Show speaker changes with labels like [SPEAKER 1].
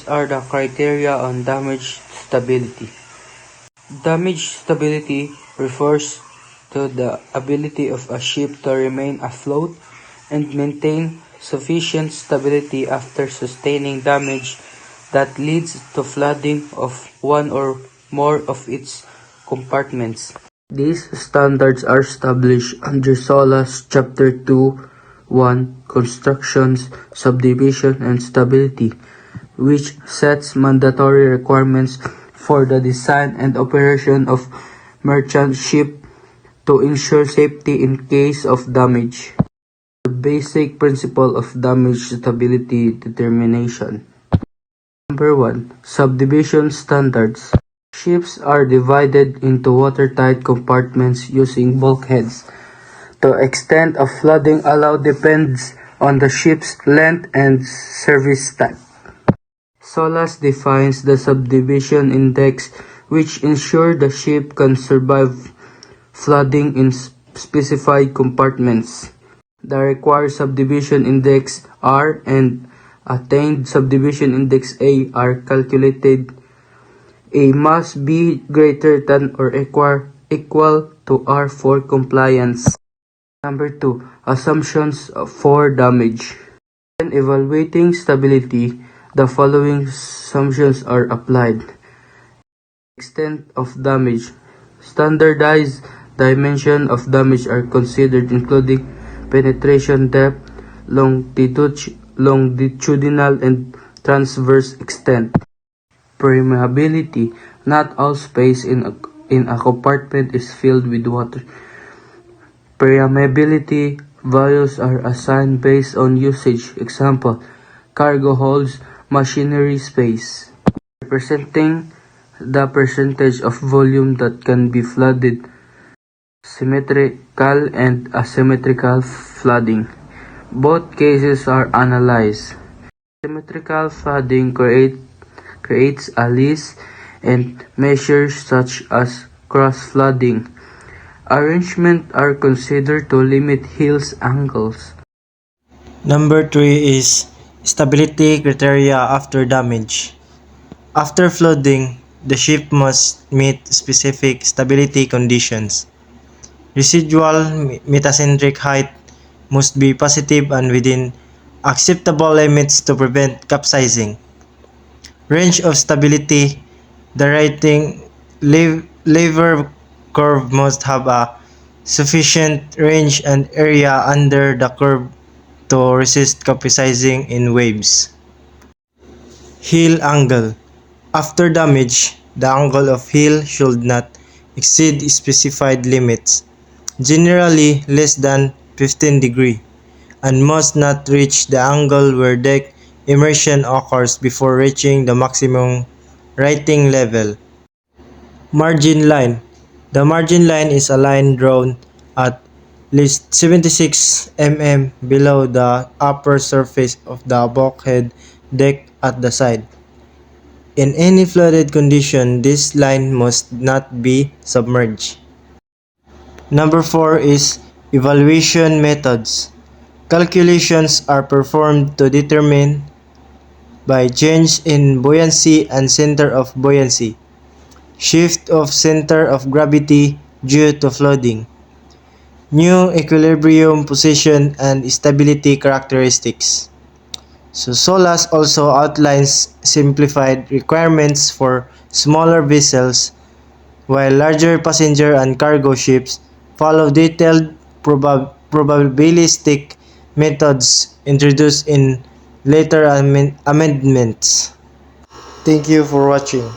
[SPEAKER 1] Are the criteria on damage stability. Damage stability refers to the ability of a ship to remain afloat and maintain sufficient stability after sustaining damage that leads to flooding of one or more of its compartments. These standards are established under SOLAS Chapter 2.1 Constructions, Subdivision, and Stability, which sets mandatory requirements for the design and operation of merchant ship to ensure safety in case of damage. The basic principle of damage stability determination. Number 1. Subdivision standards. Ships are divided into watertight compartments using bulkheads. The extent of flooding allowed depends on the ship's length and service type. SOLAS defines the subdivision index, which ensure the ship can survive flooding in specified compartments. The required subdivision index R and attained subdivision index A are calculated. A must be greater than or equal to R for compliance. Number 2. Assumptions for damage. When evaluating stability, the following assumptions are applied. Extent of damage. Standardized dimensions of damage are considered, including penetration depth, longitudinal and transverse extent. Permeability. Not all space in a compartment is filled with water. Permeability values are assigned based on usage. Example, cargo holds machinery space, representing the percentage of volume that can be flooded. Symmetrical and asymmetrical flooding. Both cases are analyzed. Symmetrical flooding creates a lease and measures such as cross-flooding. Arrangements are considered to limit hills angles.
[SPEAKER 2] Number 3 is stability criteria after damage. After flooding, the ship must meet specific stability conditions. Residual metacentric height must be positive and within acceptable limits to prevent capsizing. Range of stability. The rating lever curve must have a sufficient range and area under the curve to resist capsizing in waves. Heel angle. After damage, the angle of heel should not exceed specified limits, generally less than 15 degrees, and must not reach the angle where deck immersion occurs before reaching the maximum rating level. Margin line. The margin line is a line drawn at least 76 mm below the upper surface of the bulkhead deck at the side. In any flooded condition, this line must not be submerged. Number 4 is evaluation methods. Calculations are performed to determine by change in buoyancy and center of buoyancy, shift of center of gravity due to flooding, new equilibrium position and stability characteristics. So SOLAS also outlines simplified requirements for smaller vessels, while larger passenger and cargo ships follow detailed probabilistic methods introduced in later amendments. Thank you for watching.